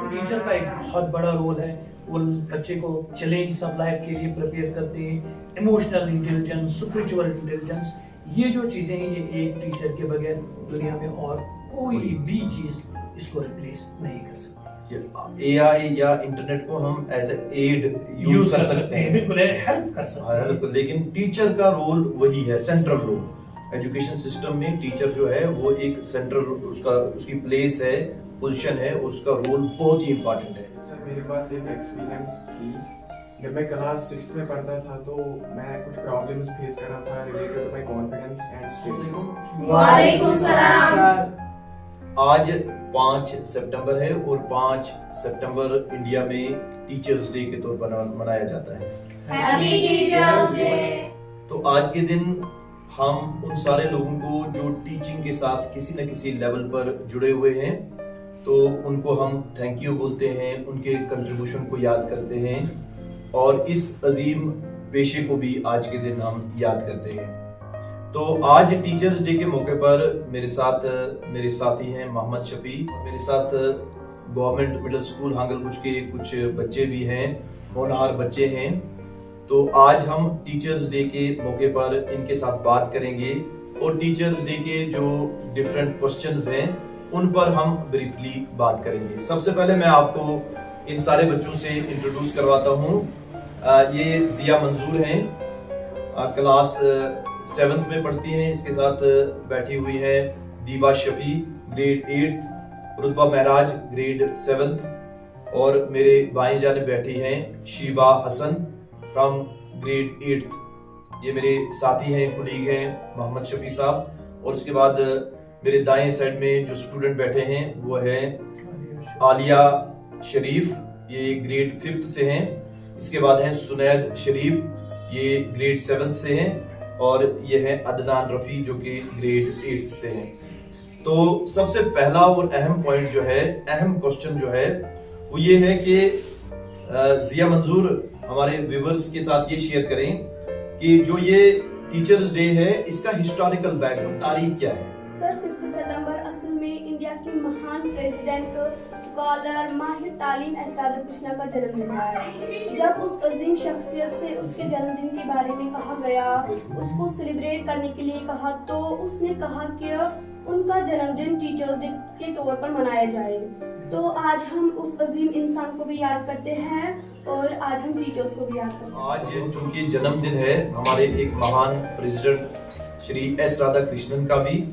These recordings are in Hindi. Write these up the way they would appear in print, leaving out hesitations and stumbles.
टीचर का एक बहुत बड़ा रोल है। वो बच्चे को चैलेंज ऑफ लाइफ के लिए प्रिपेयर करते हैं। इमोशनल इंटेलिजेंस, स्पिरिचुअल इंटेलिजेंस, ये जो चीजें हैं ये एक टीचर के बगैर दुनिया में और कोई भी चीज इसको रिप्लेस नहीं कर सकती। एआई या इंटरनेट को हम एज एड यूज कर सकते हैं, बिल्कुल हेल्प कर सकते हैं, लेकिन टीचर का रोल वही है, सेंट्रल रोल। एजुकेशन सिस्टम में टीचर जो है वो एक सेंट्रल, उसकी प्लेस है, पोजीशन है, उसका रोल बहुत ही इम्पोर्टेंट है। सर मेरे पास एक एक्सपीरियंस थी। जब मैं क्लास 6 में पढ़ता था तो मैं कुछ प्रॉब्लम्स फेस कर रहा था related to my confidence and skill. वालेकुम सलाम। आज 5 सितंबर है और 5 सितंबर इंडिया में टीचर्स डे के तौर पर मनाया जाता है। Happy teachers day. तो आज के दिन हम उन सारे लोगों को जो टीचिंग के साथ किसी न किसी लेवल पर जुड़े हुए हैं, तो उनको हम थैंक यू बोलते हैं, उनके कंट्रीब्यूशन को याद करते हैं और इस अजीम पेशे को भी आज के दिन हम याद करते हैं। तो आज टीचर्स डे के मौके पर मेरे साथ मेरे साथी हैं मोहम्मद शफी, मेरे साथ गवर्नमेंट मिडिल स्कूल हांगलकुच के कुछ बच्चे भी हैं, होनहार बच्चे हैं। तो आज हम टीचर्स डे के मौके पर इनके साथ बात करेंगे और टीचर्स डे के जो डिफरेंट क्वेश्चंस हैं उन पर हम ब्रीफली बात करेंगे। सबसे पहले मैं आपको इन सारे बच्चों से इंट्रोड्यूस करवाता हूँ। ये जिया मंजूर हैं, क्लास 7th में पढ़ती हैं। इसके साथ बैठी हुई है दीबा शफी, ग्रेड 8th, रुतबा महराज, ग्रेड 7th, और मेरे बाएं जाने बैठी हैं Sheeba Hasan from grade 8th। ये मेरे साथी हैं, कुलीग हैं मोहम्मद शफी साहब। और उसके बाद मेरे दाएं साइड में जो स्टूडेंट बैठे हैं वो है आलिया शरीफ, ये ग्रेड 5th से हैं। इसके बाद हैं सुनैद शरीफ, ये ग्रेड 7th से हैं। और ये है अदनान रफी जो कि ग्रेड 8th से हैं। तो सबसे पहला और अहम पॉइंट जो है, अहम क्वेश्चन जो है वो ये है कि जिया मंजूर हमारे व्यूअर्स के साथ ये शेयर करें कि जो ये टीचर्स डे है इसका हिस्टोरिकल बैकग्राउंड, तारीख क्या है? सर 5 सितंबर असल में इंडिया के महान प्रेसिडेंट, स्कॉलर, माहिर तालीम एस राधा कृष्णा का जन्मदिन है। जब उस अजीम शख्सियत से उसके जन्मदिन के बारे में कहा गया, उसको सेलिब्रेट करने के लिए कहा, तो उसने कहा कि उनका जन्मदिन टीचर्स डे के तौर पर मनाया जाए। तो आज हम उस अजीम इंसान को भी याद करते हैं और आज हम टीचर्स को भी याद करते हैं। आज चूंकि जन्मदिन है हमारे एक महान प्रेसिडेंट श्री एस राधा कृष्णन का भी,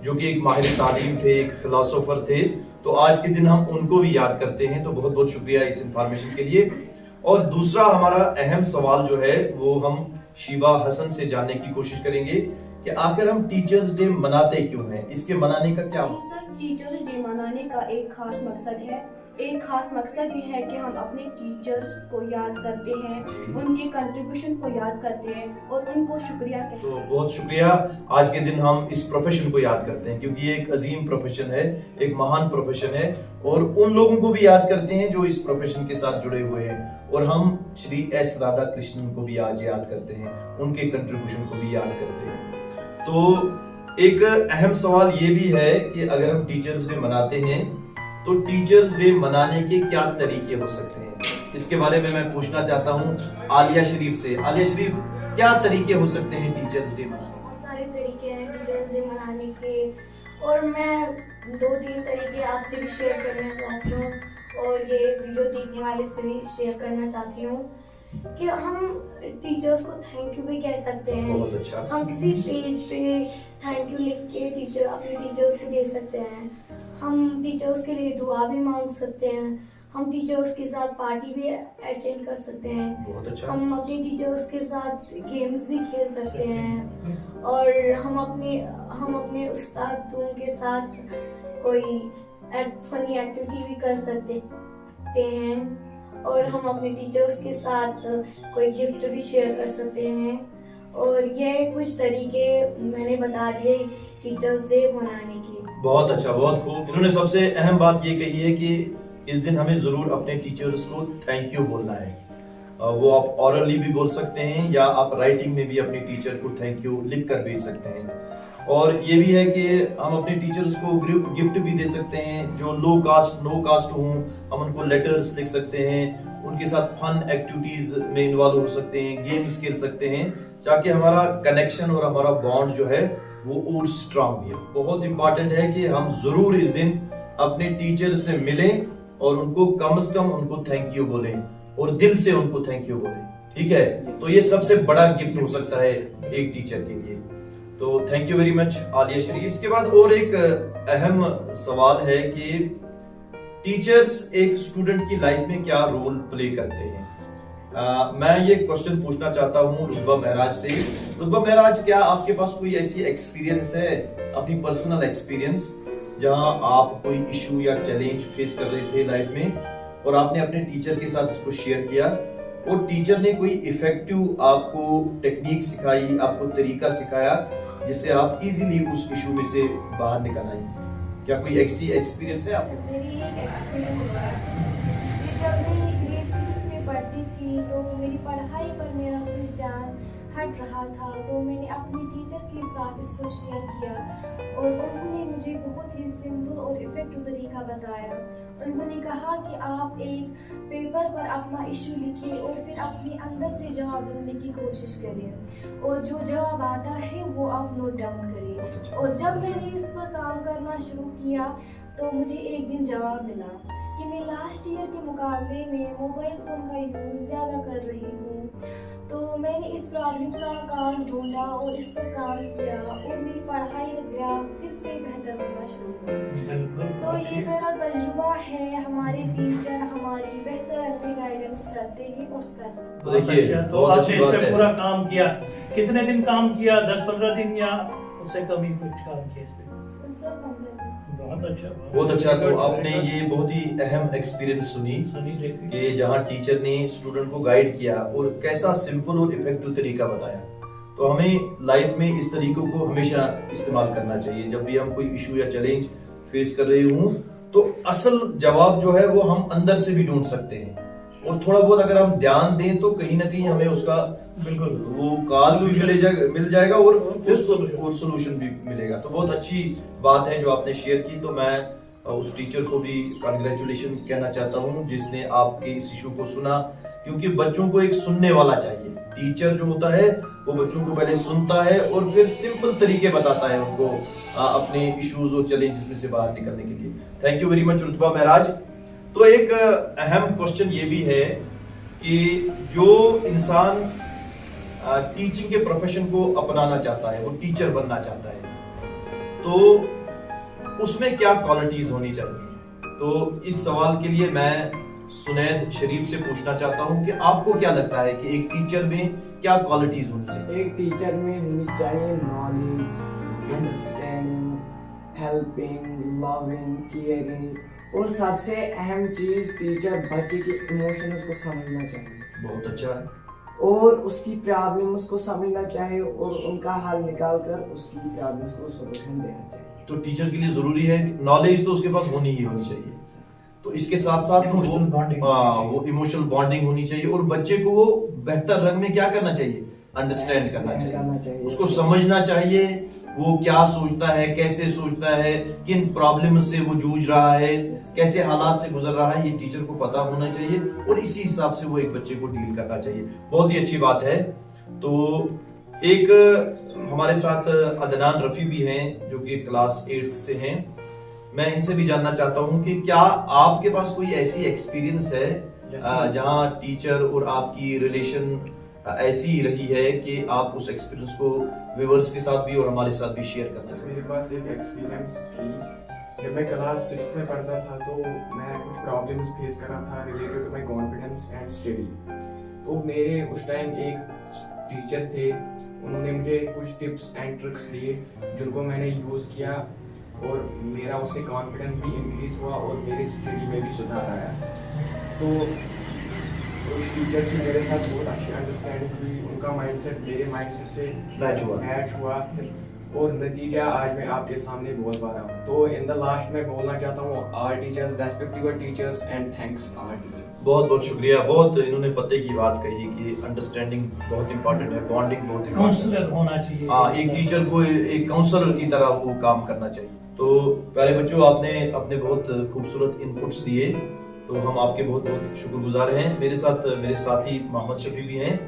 जो कि एक माहिर तालीम थे, एक फिलोसोफर थे, तो आज के दिन हम उनको भी याद करते हैं। तो बहुत बहुत शुक्रिया इस इंफॉर्मेशन के लिए। और दूसरा हमारा अहम सवाल जो है वो हम शीबा हसन से जानने की कोशिश करेंगे कि आखिर हम टीचर्स डे मनाते क्यों हैं, इसके मनाने का क्या? सर टीचर्स डे मनाने का एक खास मकसद है। एक खास मकसद ये है कि हम अपने टीचर्स को याद करते हैं, उनके कंट्रीब्यूशन को याद करते हैं और उनको शुक्रिया कहते हैं। तो बहुत शुक्रिया। आज के दिन हम इस प्रोफेशन को याद करते हैं क्योंकि ये एक अजीम प्रोफेशन है, एक महान प्रोफेशन है, और उन लोगों को भी याद करते हैं जो इस प्रोफेशन के साथ जुड़े हुए हैं। और हम श्री एस राधा कृष्णन को भी आज याद करते हैं, उनके कंट्रीब्यूशन को भी याद करते हैं। तो एक अहम सवाल ये भी है कि अगर हम टीचर्स डे मनाते हैं तो टीचर्स डे मनाने के क्या तरीके हो सकते हैं, इसके बारे में मैं पूछना चाहता हूँ आलिया शरीफ से। आलिया शरीफ, क्या तरीके हो सकते हैं टीचर्स डे मनाने के? बहुत सारे तरीके हैं टीचर्स डे मनाने के, और मैं 2-3 तरीके आपसे भी शेयर करना चाहती हूँ और ये वीडियो देखने वाले से भी शेयर करना चाहती हूँ कि हम टीचर्स को थैंक यू भी कह सकते हैं। बहुत अच्छा। हम किसी पेज पे थैंक यू लिख के अपने टीचर्स को दे सकते हैं। हम टीचर्स के लिए दुआ भी मांग सकते हैं। हम टीचर्स के साथ पार्टी भी अटेंड कर सकते हैं। बहुत अच्छा। हम अपने टीचर्स के साथ गेम्स भी खेल सकते हैं और हम अपने उस्तादों के साथ कोई फनी एक्टिविटी भी कर सकते हैं और हम अपने टीचर्स के साथ कोई गिफ्ट भी शेयर कर सकते हैं। और ये कुछ तरीके मैंने बता दिए टीचर्स डे मनाने के। बहुत अच्छा, बहुत खूब। इन्होंने सबसे अहम बात ये कही है कि इस दिन हमें जरूर अपने टीचर्स को थैंक यू बोलना है। वो आप ऑरली भी बोल सकते हैं या आप राइटिंग में भी अपने टीचर को थैंक यू लिख कर भेज सकते हैं। और ये भी है कि हम अपने टीचर्स को गिफ्ट भी दे सकते हैं, जो लो कास्ट हों, हम उनको लेटर्स लिख सकते हैं, उनके साथ फन एक्टिविटीज में इन्वॉल्व हो सकते हैं, गेम्स खेल सकते हैं, ताकि हमारा कनेक्शन और हमारा बॉन्ड जो है वो और स्ट्रांग है। बहुत इंपॉर्टेंट है कि हम जरूर इस दिन अपने टीचर से मिलें और उनको कम से कम उनको थैंक यू बोलें और दिल से उनको थैंक यू बोलें, ठीक है? तो ये सबसे बड़ा गिफ्ट हो सकता है एक टीचर के लिए। तो thank you very much Alia Sharif. इसके बाद और एक अहम सवाल है कि टीचर्स एक स्टूडेंट की लाइफ में क्या रोल प्ले करते हैं। मैं ये क्वेश्चन पूछना चाहता हूँ रुतबा महराज से। रुतबा महराज, क्या आपके पास कोई ऐसी एक्सपीरियंस है, अपनी पर्सनल एक्सपीरियंस, जहां आप कोई इशू या चैलेंज फेस कर रहे थे लाइफ में और आपने अपने टीचर के साथ इसको शेयर किया और टीचर ने कोई इफेक्टिव आपको टेक्निक सिखाई, आपको तरीका सिखाया जिससे आप इजीली उस इशू में से बाहर निकल आए? क्या कोई ऐसी एक्सपीरियंस है आपको? मेरी एक एक्सपीरियंस है कि जब मैं ग्रेड 6 में पढ़ती थी तो मेरी पढ़ाई पर मेरा कुछ ध्यान हट रहा था, तो मैंने अपने टीचर के साथ इसको शेयर किया और उन्होंने मुझे बहुत ही सिंपल और इफेक्टिव तरीका बताया। उन्होंने कहा कि आप एक पेपर पर अपना इशू लिखिए और फिर अपने अंदर से जवाब ढूंढने की कोशिश करिए और जो जवाब आता है वो आप नोट डाउन करिए। और जब मैंने इस पर काम करना शुरू किया तो मुझे एक दिन जवाब मिला कि मैं लास्ट ईयर के मुकाबले में मोबाइल फ़ोन का यूज़ ज़्यादा कर रही हूँ। तो मैंने इस प्रॉब्लम का काज ढूंढा और इस पर काम किया और मेरी पढ़ाई का ग्राफ फिर से बेहतर होना शुरू हुआ। तो ये मेरा तजुर्बा है, हमारे टीचर हमारी बेहतर में गाइडेंस करते हैं और कर सकते हैं। देखिए, तो आपने इस पे पूरा काम किया, कितने दिन काम किया? 10-15 दिन या उससे कम ही कुछ काम किया इस पे? बहुत अच्छा, बहुत अच्छा। तो आपने ये बहुत ही अहम एक्सपीरियंस सुनी कि जहाँ टीचर ने स्टूडेंट को गाइड किया और कैसा सिंपल और इफेक्टिव तरीका बताया। तो हमें लाइफ में इस तरीकों को हमेशा इस्तेमाल करना चाहिए। जब भी हम कोई इशू या चैलेंज फेस कर रहे हों तो असल जवाब जो है वो हम अंदर से भी ढूंढ सकते हैं और थोड़ा बहुत अगर हम ध्यान दें तो कहीं ना कहीं हमें उसका बिल्कुल वो काज भी मिल जाएगा और सोल्यूशन भी मिलेगा। तो बहुत अच्छी बात है जो आपने शेयर की। तो मैं उस टीचर को भी कांग्रेचुलेशन कहना चाहता हूँ जिसने आपके इस इशू को सुना, क्योंकि बच्चों को एक सुनने वाला चाहिए। टीचर जो होता है वो बच्चों को पहले सुनता है और फिर सिंपल तरीके बताता है उनको अपने इश्यूज और चैलेंजेस में से बाहर निकलने के लिए। थैंक यू वेरी मच रुतबा महराज। तो एक अहम क्वेश्चन ये भी है कि जो इंसान टीचिंग के प्रोफेशन को अपनाना चाहता है, वो टीचर बनना चाहता है, तो उसमें क्या क्वालिटीज होनी चाहिए? तो इस सवाल के लिए मैं सुनैद शरीफ से पूछना चाहता हूं कि आपको क्या लगता है कि एक टीचर में क्या क्वालिटीज होनी चाहिए? एक टीचर में होनी चाहिए knowledge, understanding, helping, loving, caring और सबसे अहम चीज टीचर बच्चे के इमोशंस को समझना चाहिए। बहुत अच्छा है। और उसकी प्रॉब्लम्स को समझना चाहिए और उनका हल निकाल कर उसकी प्रॉब्लम्स को सॉल्यूशन देना चाहिए। तो टीचर के लिए जरूरी है नॉलेज तो उसके पास होनी ही होनी चाहिए। तो इसके साथ साथ वो इमोशनल बॉन्डिंग होनी चाहिए और बच्चे को वो बेहतर रंग में क्या करना चाहिए? अंडरस्टैंड करना चाहिए, उसको समझना चाहिए वो क्या सोचता है, कैसे सोचता है, किन प्रॉब्लम से वो जूझ रहा है, कैसे हालात से गुजर रहा है, ये टीचर को पता होना चाहिए और इसी हिसाब से वो एक बच्चे को डील करना चाहिए। बहुत ही अच्छी बात है। तो एक हमारे साथ अदनान रफी भी हैं जो कि क्लास 8 से हैं। मैं इनसे भी जानना चाहता हूं कि क्या आपके पास कोई ऐसी एक्सपीरियंस है जहां टीचर और आपकी रिलेशन ऐसी ही रही है कि आप उस एक्सपीरियंस को व्यूअर्स के साथ भी और हमारे साथ भी शेयर करना चाहते हैं? मेरे पास एक एक्सपीरियंस थी। जब मैं क्लास 6 में पढ़ता था तो मैं कुछ प्रॉब्लम्स फेस कर रहा था related to my confidence and study. तो मेरे उस टाइम एक टीचर थे, उन्होंने मुझे कुछ टिप्स एंड ट्रिक्स दिए जिनको मैंने यूज़ किया और मेरा उससे कॉन्फिडेंस भी इंक्रीज हुआ और मेरे स्टडी में भी सुधार आया। तो उस टीचर की मेरे साथ बहुत अच्छी अंडरस्टैंडिंग हुई, उनका माइंडसेट मेरे माइंडसेट से मैच हुआ और नतीजा आज मैं आपके सामने बोल पा रहा हूँ। तो इन द लास्ट मैं बोलना चाहता हूँ our teachers, respect your teachers and thanks our teachers. बहुत बहुत शुक्रिया। बहुत इन्होंने पते की बात कही कि अंडरस्टैंडिंग बहुत इंपॉर्टेंट है, बॉन्डिंग बहुत इंपॉर्टेंट काउंसलर होना चाहिए। हाँ, एक टीचर को एक काउंसलर की तरह वो काम करना चाहिए। तो प्यारे बच्चों, आपने अपने बहुत खूबसूरत इनपुट्स दिए, तो हम आपके बहुत बहुत शुक्रगुजार हैं। मेरे साथ मेरे साथी मोहम्मद शफी भी हैं।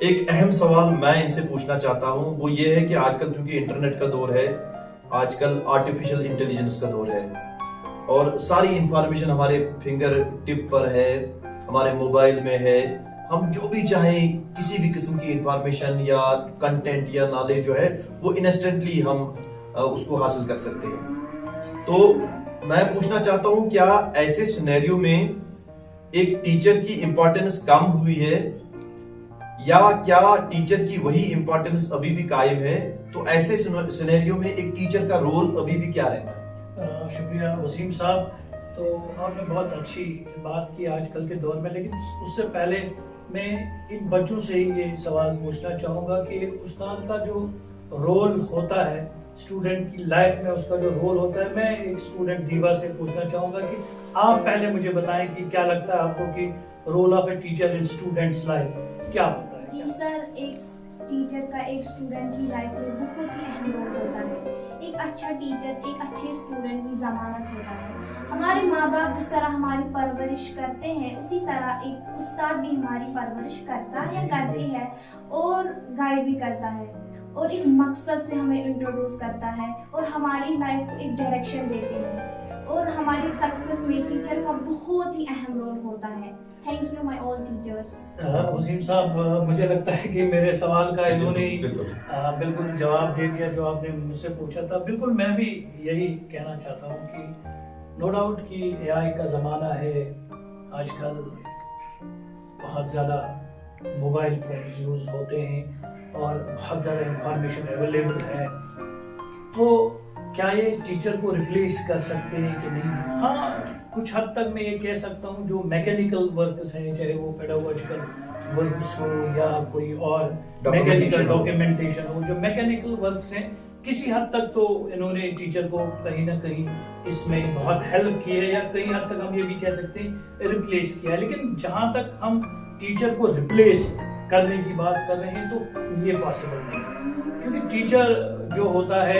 एक अहम सवाल मैं इनसे पूछना चाहता हूं, वो ये है कि आजकल चूंकि इंटरनेट का दौर है, आजकल आर्टिफिशियल इंटेलिजेंस का दौर है और सारी इंफॉर्मेशन हमारे फिंगर टिप पर है, हमारे मोबाइल में है। हम जो भी चाहें किसी भी किस्म की इंफॉर्मेशन या कंटेंट या नॉलेज जो है वो इंस्टेंटली हम उसको हासिल कर सकते हैं। तो मैं पूछना चाहता हूं, क्या ऐसे सिनेरियो में एक टीचर की इंपॉर्टेंस कम हुई है या क्या टीचर की वही इंपॉर्टेंस अभी भी कायम है? तो ऐसे सिनेरियो में एक टीचर का रोल अभी भी क्या रहता है? शुक्रिया वसीम साहब। तो आपने बहुत अच्छी बात की आजकल के दौर में, लेकिन उससे पहले मैं इन बच्चों से ही ये सवाल पूछना चाहूँगा कि एक उस्ताद का जो रोल होता है स्टूडेंट की लाइफ में, उसका जो रोल होता है, मैं एक स्टूडेंट दीवा से पूछना चाहूँगा कि आप पहले मुझे बताएं कि क्या लगता है आपको कि role of a teacher in students life क्या होता है? जी सर, एक टीचर का एक स्टूडेंट की लाइफ में बहुत ही अहम रोल होता है। एक अच्छा टीचर एक अच्छे स्टूडेंट की जमानत होता है। हमारे माँ बाप जिस तरह हमारी परवरिश करते हैं, उसी तरह एक उस्ताद भी हमारी परवरिश करता है या करती है और गाइड भी करता है और एक मकसद से हमें इंट्रोड्यूस करता है और हमारी लाइफ को एक डायरेक्शन देते हैं और हमारी सक्सेस में टीचर का बहुत ही अहम रोल होता है। Thank you my all teachers. Wasim साहब, मुझे लगता है कि मेरे सवाल का इन्होंने बिल्कुल जवाब दे दिया जो आपने मुझसे पूछा था। बिल्कुल मैं भी यही कहना चाहता हूँ कि नो डाउट कि एआई का ज़माना है आजकल, बहुत ज़्यादा मोबाइल फोन यूज़ होते हैं और बहुत ज़्यादा इंफॉर्मेशन अवेलेबल है। तो क्या ये टीचर को रिप्लेस कर सकते हैं कि नहीं? हाँ, कुछ हद तक मैं ये कह सकता हूँ जो मैकेनिकल वर्क्स हैं, चाहे वो पेडागोजिकल वर्क्स हो या कोई और मैकेनिकल डॉक्यूमेंटेशन हो, जो मैकेनिकल वर्क्स हैं, किसी हद तक तो इन्होंने टीचर को कहीं ना कहीं इसमें बहुत हेल्प की है या कहीं हद तक हम ये भी कह सकते हैं रिप्लेस किया है। लेकिन जहाँ तक हम टीचर को रिप्लेस करने की बात कर रहे हैं तो ये पॉसिबल नहीं है, क्योंकि टीचर जो होता है,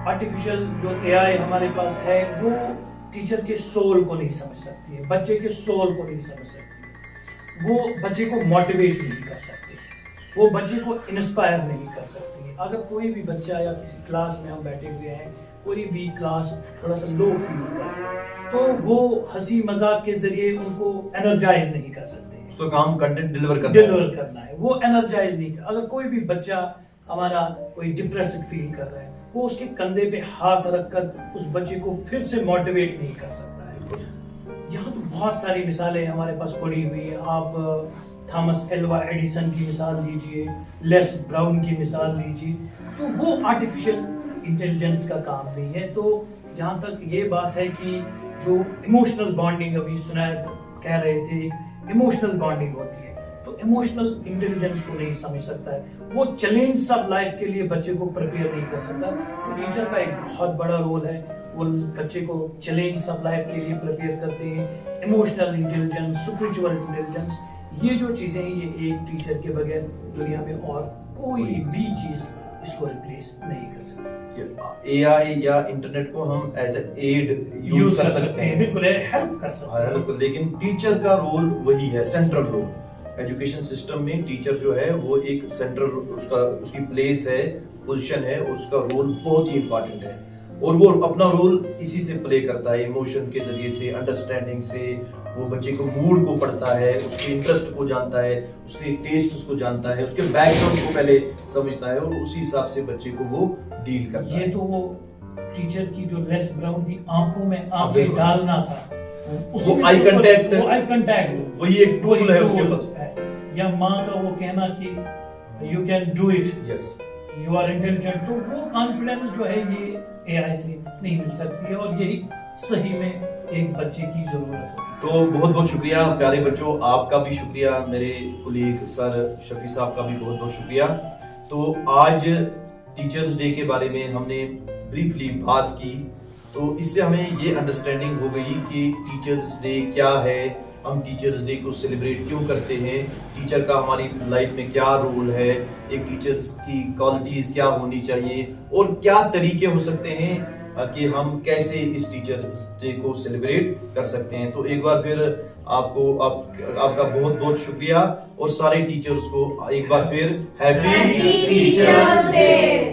आर्टिफिशियल जो एआई हमारे पास है, वो टीचर के सोल को नहीं समझ सकती है, बच्चे के सोल को नहीं समझ सकती, वो बच्चे को मोटिवेट नहीं कर सकती, वो बच्चे को इंस्पायर नहीं कर सकती। अगर कोई भी बच्चा या किसी क्लास में हम बैठे हुए हैं, कोई भी क्लास थोड़ा सा लो फील करे, तो वो हंसी मजाक के जरिए उनको एनर्जाइज नहीं कर सकते। उसका काम कंटेंट डिलीवर करना है, वो एनर्जाइज नहीं कर। अगर कोई भी बच्चा हमारा कोई डिप्रेसिव फील कर रहा है, वो उसके कंधे पे हाथ रखकर उस बच्चे को फिर से मोटिवेट नहीं कर सकता है। यहाँ तो बहुत सारी मिसालें हमारे पास पड़ी हुई है। आप थॉमस एल्वा एडिसन की मिसाल लीजिए, लेस ब्राउन की मिसाल लीजिए, तो वो आर्टिफिशियल इंटेलिजेंस का काम नहीं है। तो जहाँ तक ये बात है कि जो इमोशनल बॉन्डिंग, अभी सुनायत कह रहे थे, इमोशनल बॉन्डिंग होती है, तो इमोशनल इंटेलिजेंस को नहीं समझ सकता है, वो चैलेंज सब लाइफ के लिए बच्चे को प्रिपेयर नहीं कर सकता। तो टीचर का एक बहुत बड़ा रोल है, वो बच्चे को चैलेंज सब लाइफ के लिए प्रिपेयर करते हैं। इमोशनल इंटेलिजेंस, स्पिरिचुअल इंटेलिजेंस, ये जो चीजें हैं, ये एक टीचर के बगैर दुनिया में और कोई भी चीज इसको रिप्लेस नहीं कर सकती। एआई या इंटरनेट को हम एज ए एड यूज कर सकते हैं, बिल्कुल हेल्प कर सकते हैं, लेकिन टीचर का रोल वही है, सेंट्रल रोल। एजुकेशन सिस्टम में टीचर जो है वो एक सेंट्रल, उसकी प्लेस है, पोजीशन है, उसका रोल बहुत ही इंपॉर्टेंट है और वो अपना रोल इसी से प्ले करता है, इमोशन के जरिए से, अंडरस्टैंडिंग से। वो बच्चे को मूड को पढ़ता है, उसके इंटरेस्ट को जानता है, उसके टेस्ट को जानता है, उसके बैकग्राउंड को पहले समझता है और उसी हिसाब से बच्चे को वो डील करता है। ये तो वो टीचर की जो लेस ब्राउन की आंखों में आंखें डालना था, वो आई कांटेक्ट, वही एक टूल है उसके पास, या माँ का वो कहना कि you can do it, yes, you are intelligent, तो वो कॉन्फिडेंस जो है ये एआई से नहीं मिल सकती है और यही सही में एक बच्चे की जरूरत है। तो बहुत बहुत शुक्रिया प्यारे बच्चों, आपका भी शुक्रिया, मेरे कुलीग सर शफी साहब का भी बहुत बहुत शुक्रिया। तो आज टीचर्स डे के बारे में हमने ब्रीफली बात की, तो इससे हमें ये अंडरस्टैंडिंग हो गई कि टीचर्स डे क्या है, हम टीचर्स डे को सेलिब्रेट क्यों करते हैं, टीचर का हमारी लाइफ में क्या रोल है, एक टीचर्स की क्वालिटीज क्या होनी चाहिए और क्या तरीके हो सकते हैं कि हम कैसे इस टीचर डे को सेलिब्रेट कर सकते हैं। तो एक बार फिर आपका बहुत बहुत शुक्रिया और सारे टीचर्स को एक बार फिर हैप्पी Happy Teachers Day।